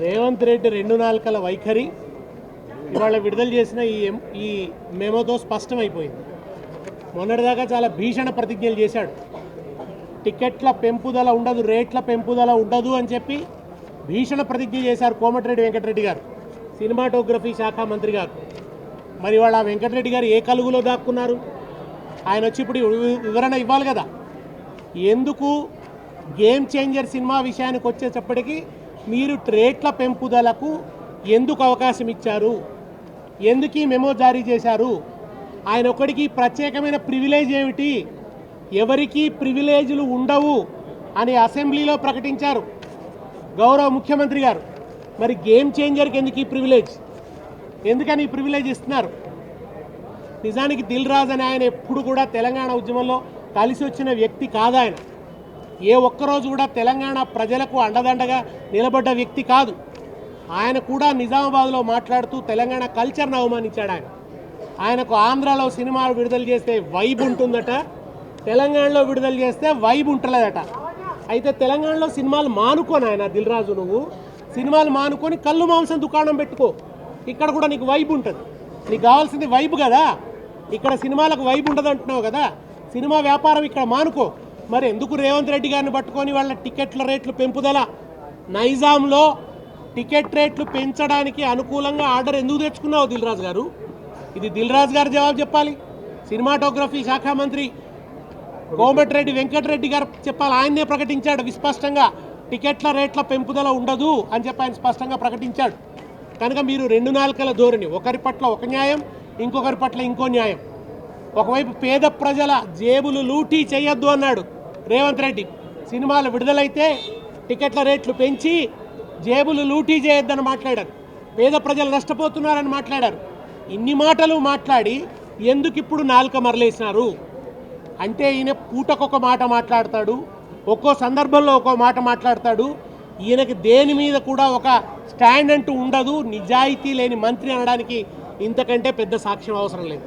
రేవంత్ రెడ్డి రెండు నాలుకల వైఖరి ఇవాళ విడుదల చేసిన ఈ మెమోతో స్పష్టమైపోయింది. మొన్నటిదాకా చాలా భీషణ ప్రతిజ్ఞలు చేశాడు. టికెట్ల పెంపుదల ఉండదు, రేట్ల పెంపుదల ఉండదు అని చెప్పి భీషణ ప్రతిజ్ఞ చేశారు కోమటిరెడ్డి వెంకటరెడ్డి గారు, సినిమాటోగ్రఫీ శాఖ మంత్రి గారు. మరి వాళ్ళ వెంకటరెడ్డి గారు ఏ కలుగులో దాక్కున్నారు? ఆయన వచ్చి ఇప్పుడు వివరణ ఇవ్వాలి కదా. ఎందుకు గేమ్ చేంజర్ సినిమా విషయానికి వచ్చేటప్పటికీ మీరు రేట్ల పెంపుదలకు ఎందుకు అవకాశం ఇచ్చారు, ఎందుకు ఈ మెమో జారీ చేశారు, ఆయన ఒక్కడికి ప్రత్యేకమైన ప్రివిలేజ్ ఏమిటి, ఎవరికి ప్రివిలేజులు ఉండవు అని అసెంబ్లీలో ప్రకటించారు గౌరవ ముఖ్యమంత్రి గారు. మరి గేమ్ చేంజర్కి ఎందుకు ఈ ప్రివిలేజ్, ఎందుకని ఈ ప్రివిలేజ్ ఇస్తున్నారు? నిజానికి దిల్ రాజు అని ఆయన ఎప్పుడు కూడా తెలంగాణ ఉద్యమంలో కలిసి వచ్చిన వ్యక్తి కాదు. ఆయన ఏ ఒక్కరోజు కూడా తెలంగాణ ప్రజలకు అండదండగా నిలబడ్డ వ్యక్తి కాదు. ఆయన కూడా నిజామాబాద్లో మాట్లాడుతూ తెలంగాణ కల్చర్ను అవమానించాడు. ఆయనకు ఆంధ్రాలో సినిమాలు విడుదల చేస్తే వైబ్ ఉంటుందట, తెలంగాణలో విడుదల చేస్తే వైబ్ ఉంటలేదట. అయితే తెలంగాణలో సినిమాలు మానుకొని ఆయన దిల్ రాజు, నువ్వు సినిమాలు మానుకొని కళ్ళు మాంసం దుకాణం పెట్టుకో, ఇక్కడ కూడా నీకు వైబ్ ఉంటుంది. నీకు కావాల్సింది వైబ్ కదా, ఇక్కడ సినిమాలకు వైబ్ ఉంటుంది అంటున్నావు కదా. సినిమా వ్యాపారం ఇక్కడ మానుకో. మరి ఎందుకు రేవంత్ రెడ్డి గారిని పట్టుకొని వాళ్ళ టికెట్ల రేట్లు పెంపుదల, నైజాంలో టికెట్ రేట్లు పెంచడానికి అనుకూలంగా ఆర్డర్ ఎందుకు తెచ్చుకున్నావు దిల్ రాజు గారు? ఇది దిల్ రాజు గారు జవాబు చెప్పాలి. సినిమాటోగ్రఫీ శాఖ మంత్రి కోమటిరెడ్డి వెంకటరెడ్డి గారు చెప్పాలి. ఆయన్నే ప్రకటించాడు విస్పష్టంగా, టికెట్ల రేట్ల పెంపుదల ఉండదు అని చెప్పి ఆయన స్పష్టంగా ప్రకటించాడు. కనుక మీరు రెండు నాలుకల ధోరణి, ఒకరి పట్ల ఒక న్యాయం, ఇంకొకరి పట్ల ఇంకో న్యాయం. ఒకవైపు పేద ప్రజల జేబులు లూటీ చేయొద్దు అన్నాడు రేవంత్ రెడ్డి, సినిమాలు విడుదలైతే టికెట్ల రేట్లు పెంచి జేబులు లూటీ చేయొద్దని మాట్లాడారు, పేద ప్రజలు నష్టపోతున్నారని మాట్లాడారు. ఇన్ని మాటలు మాట్లాడి ఎందుకు ఇప్పుడు నాలుక మరలేసినారు అంటే, ఈయన పూటకొక మాట మాట్లాడతాడు, ఒక్కో సందర్భంలో ఒక్కో మాట మాట్లాడతాడు. ఈయనకి దేని మీద కూడా ఒక స్టాండ్ అంటూ ఉండదు. నిజాయితీ లేని మంత్రి అనడానికి ఇంతకంటే పెద్ద సాక్ష్యం అవసరం లేదు.